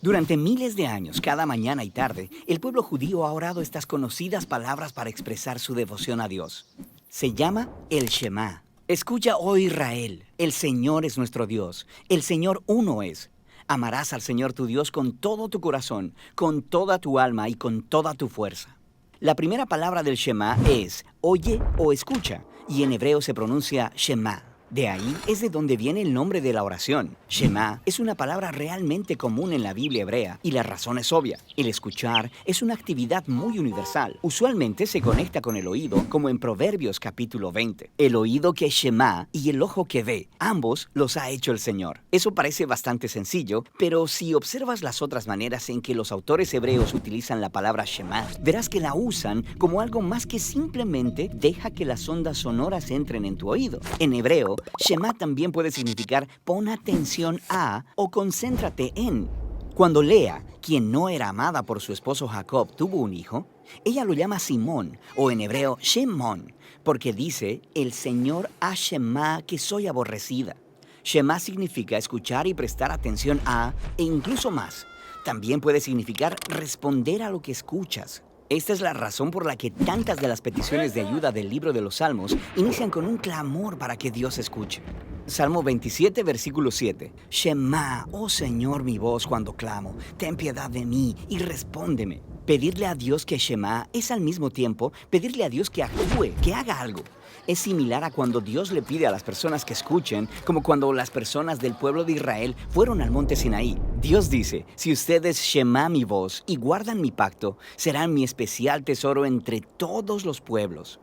Durante miles de años, cada mañana y tarde, el pueblo judío ha orado estas conocidas palabras para expresar su devoción a Dios. Se llama el Shema. Escucha, oh Israel, el Señor es nuestro Dios, el Señor uno es. Amarás al Señor tu Dios con todo tu corazón, con toda tu alma y con toda tu fuerza. La primera palabra del Shema es oye o escucha, y en hebreo se pronuncia Shema. De ahí es de donde viene el nombre de la oración. Shema es una palabra realmente común en la Biblia hebrea y la razón es obvia. El escuchar es una actividad muy universal. Usualmente se conecta con el oído, como en Proverbios capítulo 20. El oído que Shema y el ojo que ve, ambos los ha hecho el Señor. Eso parece bastante sencillo, pero si observas las otras maneras en que los autores hebreos utilizan la palabra Shema, verás que la usan como algo más que simplemente deja que las ondas sonoras entren en tu oído. En hebreo, Shema también puede significar pon atención a o concéntrate en. Cuando Lea, quien no era amada por su esposo Jacob, tuvo un hijo, ella lo llama Simón, o en hebreo Shemón, porque dice, el Señor ha Shema que soy aborrecida. Shema significa escuchar y prestar atención a, e incluso más. También puede significar responder a lo que escuchas. Esta es la razón por la que tantas de las peticiones de ayuda del libro de los Salmos inician con un clamor para que Dios escuche. Salmo 27, versículo 7. Shema, oh Señor, mi voz cuando clamo. Ten piedad de mí y respóndeme. Pedirle a Dios que Shema es al mismo tiempo pedirle a Dios que actúe, que haga algo. Es similar a cuando Dios le pide a las personas que escuchen, como cuando las personas del pueblo de Israel fueron al monte Sinaí. Dios dice, si ustedes Shema mi voz y guardan mi pacto, serán mi especial tesoro entre todos los pueblos.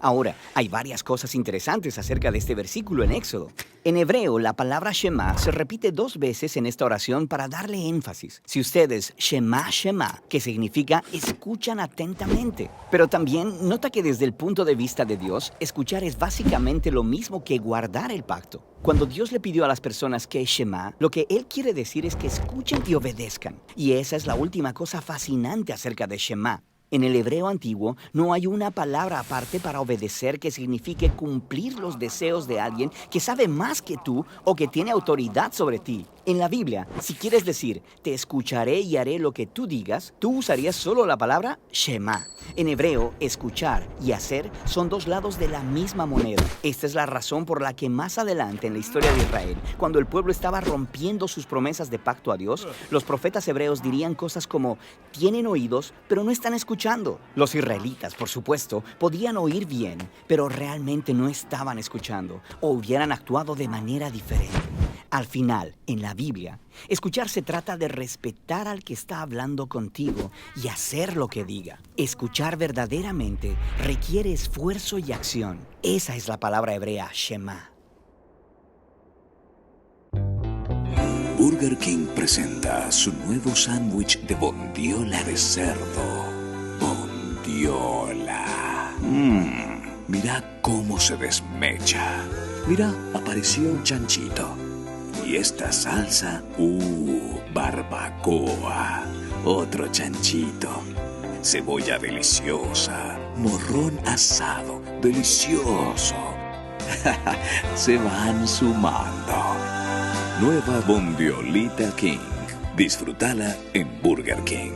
Ahora, hay varias cosas interesantes acerca de este versículo en Éxodo. En hebreo, la palabra Shema se repite 2 veces en esta oración para darle énfasis. Si ustedes Shema, Shema, que significa escuchan atentamente. Pero también nota que desde el punto de vista de Dios, escuchar es básicamente lo mismo que guardar el pacto. Cuando Dios le pidió a las personas que Shema, lo que Él quiere decir es que escuchen y obedezcan. Y esa es la última cosa fascinante acerca de Shema. En el hebreo antiguo no hay una palabra aparte para obedecer que signifique cumplir los deseos de alguien que sabe más que tú o que tiene autoridad sobre ti. En la Biblia, si quieres decir, te escucharé y haré lo que tú digas, tú usarías solo la palabra Shema. En hebreo, escuchar y hacer son 2 lados de la misma moneda. Esta es la razón por la que más adelante en la historia de Israel, cuando el pueblo estaba rompiendo sus promesas de pacto a Dios, los profetas hebreos dirían cosas como, tienen oídos, pero no están escuchando. Los israelitas, por supuesto, podían oír bien, pero realmente no estaban escuchando o hubieran actuado de manera diferente. Al final, en la Biblia, escuchar se trata de respetar al que está hablando contigo y hacer lo que diga. Escuchar verdaderamente requiere esfuerzo y acción. Esa es la palabra hebrea Shema. Burger King presenta su nuevo sándwich de bondiola de cerdo. Bondiola. Mira cómo se desmecha. Mira, apareció un chanchito. Y esta salsa, barbacoa. Otro chanchito. Cebolla deliciosa. Morrón asado, delicioso. Se van sumando. Nueva Bondiolita King. Disfrútala en Burger King.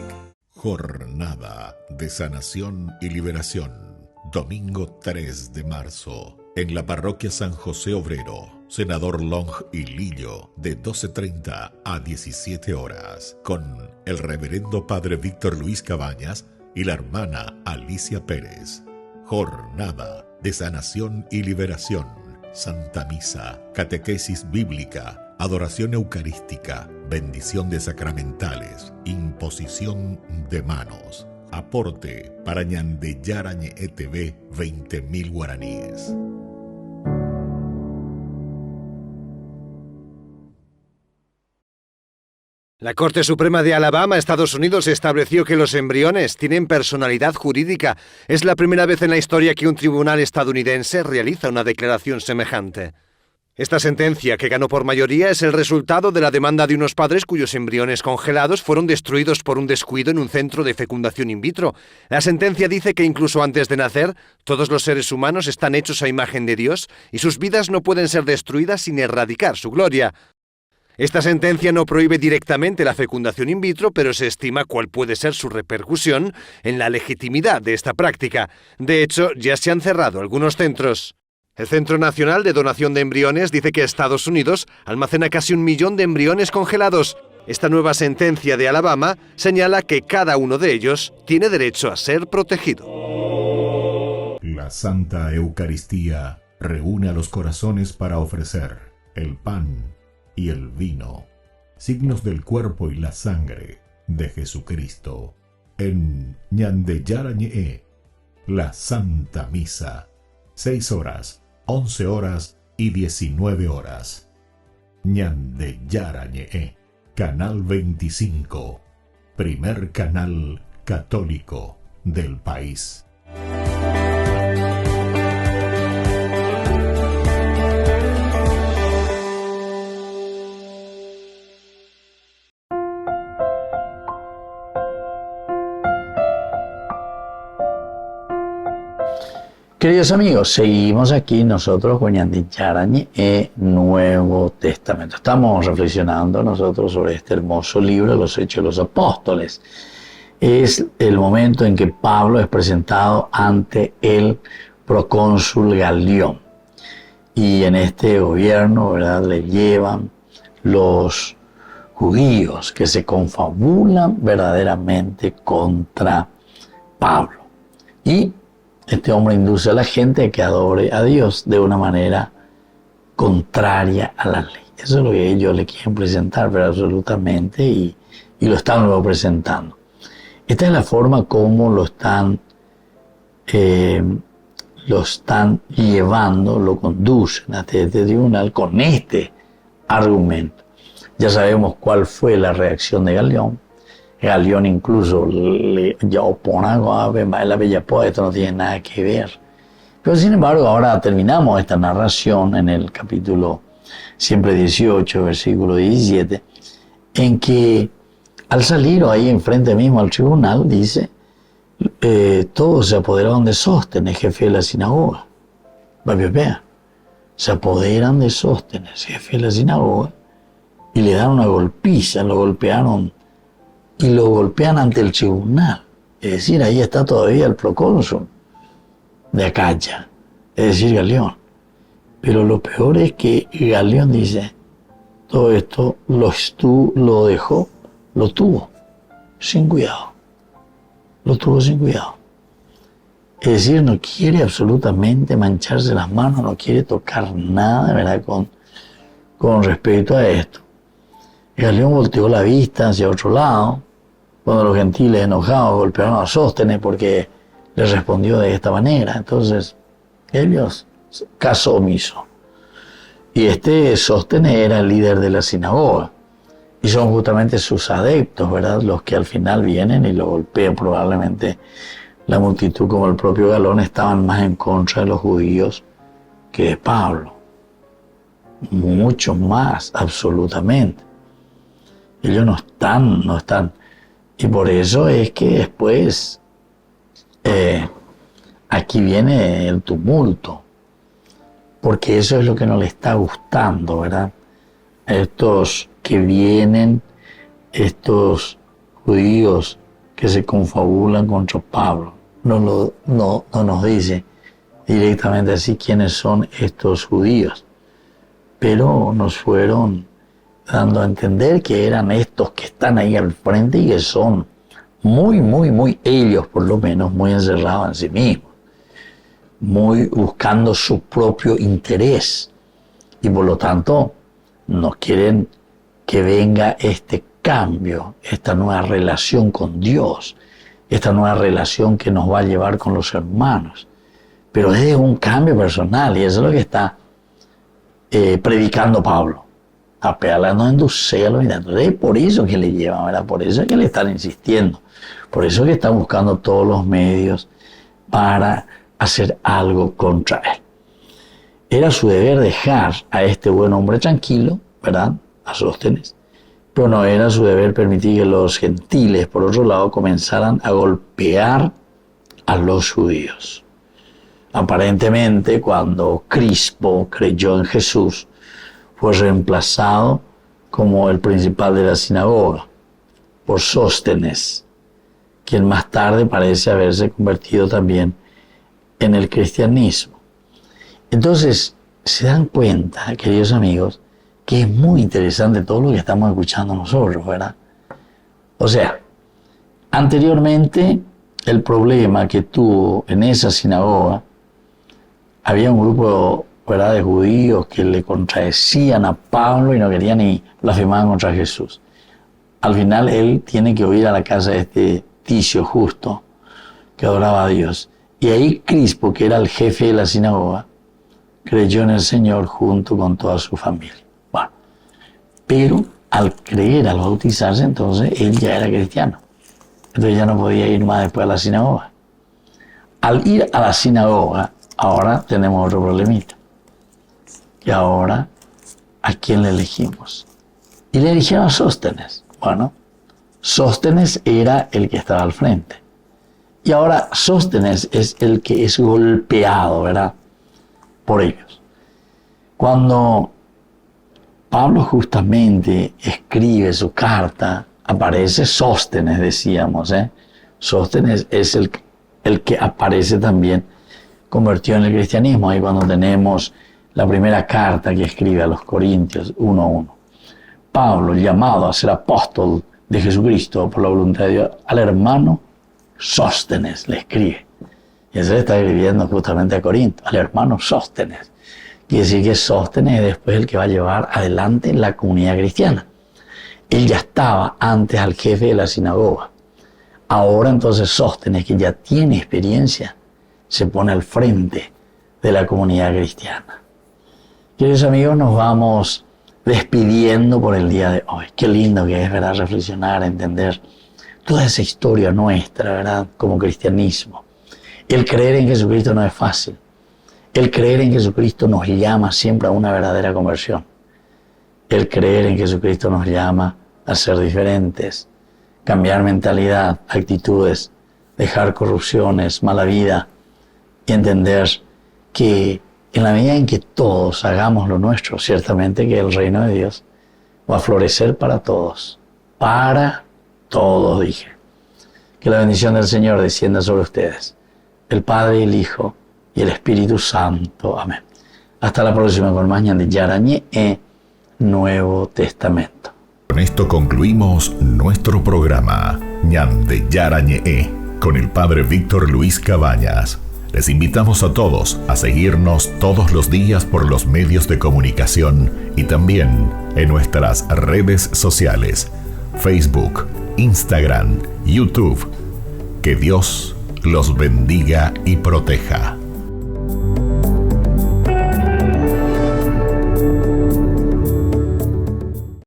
Jornada de Sanación y Liberación. Domingo 3 de marzo. En la parroquia San José Obrero. Senador Long y Lillo, de 12:30 a 17 horas, con el reverendo padre Víctor Luis Cabañas y la hermana Alicia Pérez. Jornada de Sanación y Liberación, Santa Misa, Catequesis Bíblica, adoración eucarística, bendición de sacramentales, imposición de manos. Aporte para Ñande Yarañe ETV 20.000 guaraníes. La Corte Suprema de Alabama, Estados Unidos, estableció que los embriones tienen personalidad jurídica. Es la primera vez en la historia que un tribunal estadounidense realiza una declaración semejante. Esta sentencia, que ganó por mayoría, es el resultado de la demanda de unos padres cuyos embriones congelados fueron destruidos por un descuido en un centro de fecundación in vitro. La sentencia dice que incluso antes de nacer, todos los seres humanos están hechos a imagen de Dios y sus vidas no pueden ser destruidas sin erradicar su gloria. Esta sentencia no prohíbe directamente la fecundación in vitro, pero se estima cuál puede ser su repercusión en la legitimidad de esta práctica. De hecho, ya se han cerrado algunos centros. El Centro Nacional de Donación de Embriones dice que Estados Unidos almacena casi 1 millón de embriones congelados. Esta nueva sentencia de Alabama señala que cada uno de ellos tiene derecho a ser protegido. La Santa Eucaristía reúne a los corazones para ofrecer el pan y el vino, signos del cuerpo y la sangre de Jesucristo. En Ñande Yarañe, la Santa Misa, 6 horas, 11 horas y 19 horas. Ñande Yarañe, Canal 25, primer canal católico del país. Queridos amigos, seguimos aquí nosotros con Ñande Yarañe, Nuevo Testamento. Estamos reflexionando nosotros sobre este hermoso libro, Los Hechos de los Apóstoles. Es el momento en que Pablo es presentado ante el procónsul Galión. Y en este gobierno, ¿verdad?, le llevan los judíos que se confabulan verdaderamente contra Pablo. Y este hombre induce a la gente a que adore a Dios de una manera contraria a la ley. Eso es lo que ellos le quieren presentar, pero absolutamente, y lo están luego presentando. Esta es la forma como lo están llevando, lo conducen hasta este tribunal con este argumento. Ya sabemos cuál fue la reacción de Galión. Galión incluso ya opone algo, la bella poeta, esto no tiene nada que ver. Pero sin embargo, ahora terminamos esta narración en el capítulo siempre 18, versículo 17, en que al salir ahí enfrente mismo al tribunal, dice, todos se apoderaron de Sóstenes, jefe de la sinagoga. Se apoderan de Sóstenes, jefe de la sinagoga, y le dan una golpiza, lo golpearon y lo golpean ante el tribunal. Es decir, ahí está todavía el procónsul de Acaya, es decir, Galión. Pero lo peor es que Galión dice, todo esto lo tuvo sin cuidado. Lo tuvo sin cuidado. Es decir, no quiere absolutamente mancharse las manos, no quiere tocar nada, ¿verdad?, con respecto a esto. Galión volteó la vista hacia otro lado, cuando los gentiles enojados golpearon a Sóstenes porque les respondió de esta manera. Entonces, ellos, caso omiso. Y este Sóstenes era el líder de la sinagoga. Y son justamente sus adeptos, ¿verdad?, los que al final vienen y lo golpean. Probablemente la multitud, como el propio Galión, estaban más en contra de los judíos que de Pablo. Mucho más, absolutamente. Ellos no están. Y por eso es que después aquí viene el tumulto, porque eso es lo que no le está gustando, ¿verdad? Estos que vienen, estos judíos que se confabulan contra Pablo, no nos dice directamente así quiénes son estos judíos, pero nos fueron dando a entender que eran estos que están ahí al frente y que son muy ellos por lo menos, muy encerrados en sí mismos, muy buscando su propio interés y por lo tanto no quieren que venga este cambio, esta nueva relación con Dios, esta nueva relación que nos va a llevar con los hermanos. Pero es un cambio personal y eso es lo que está predicando Pablo. Apela no endulce a los instantes. Es por eso que le llevan, ¿verdad? Por eso es que le están insistiendo. Por eso es que están buscando todos los medios para hacer algo contra él. Era su deber dejar a este buen hombre tranquilo, ¿verdad? A Sóstenes. Pero no era su deber permitir que los gentiles, por otro lado, comenzaran a golpear a los judíos. Aparentemente, cuando Crispo creyó en Jesús, fue reemplazado como el principal de la sinagoga por Sóstenes, quien más tarde parece haberse convertido también en el cristianismo. Entonces, se dan cuenta, queridos amigos, que es muy interesante todo lo que estamos escuchando nosotros, ¿verdad? O sea, anteriormente, el problema que tuvo en esa sinagoga, había un grupo, ¿verdad?, de judíos que le contradecían a Pablo y no querían ni blasfemaban contra Jesús. Al final, él tiene que ir a la casa de este Ticio Justo, que adoraba a Dios. Y ahí Crispo, que era el jefe de la sinagoga, creyó en el Señor junto con toda su familia. Bueno, pero al creer, al bautizarse, entonces él ya era cristiano. Entonces ya no podía ir más después a la sinagoga. Al ir a la sinagoga, ahora tenemos otro problemita. Y ahora, ¿a quién le elegimos? Y le eligieron a Sóstenes. Bueno, Sóstenes era el que estaba al frente. Y ahora Sóstenes es el que es golpeado, ¿verdad?, por ellos. Cuando Pablo justamente escribe su carta, aparece Sóstenes, decíamos, Sóstenes es el que aparece también convertido en el cristianismo. Ahí cuando tenemos la primera carta que escribe a los Corintios 1:1. Pablo, llamado a ser apóstol de Jesucristo por la voluntad de Dios, al hermano Sóstenes le escribe. Y eso le está escribiendo justamente a Corinto, al hermano Sóstenes. Quiere decir que Sóstenes es después el que va a llevar adelante la comunidad cristiana. Él ya estaba antes al jefe de la sinagoga. Ahora entonces Sóstenes, que ya tiene experiencia, se pone al frente de la comunidad cristiana. Queridos amigos, nos vamos despidiendo por el día de hoy. Qué lindo que es, ¿verdad?, reflexionar, entender toda esa historia nuestra, ¿verdad?, como cristianismo. El creer en Jesucristo no es fácil. El creer en Jesucristo nos llama siempre a una verdadera conversión. El creer en Jesucristo nos llama a ser diferentes, cambiar mentalidad, actitudes, dejar corrupciones, mala vida y entender que en la medida en que todos hagamos lo nuestro, ciertamente que el reino de Dios va a florecer para todos. Para todos, dije. Que la bendición del Señor descienda sobre ustedes, el Padre, el Hijo y el Espíritu Santo. Amén. Hasta la próxima con más Ñande Yarañe Nuevo Testamento. Con esto concluimos nuestro programa Ñande Yarañe con el Padre Víctor Luis Cabañas. Les invitamos a todos a seguirnos todos los días por los medios de comunicación y también en nuestras redes sociales, Facebook, Instagram, YouTube. Que Dios los bendiga y proteja.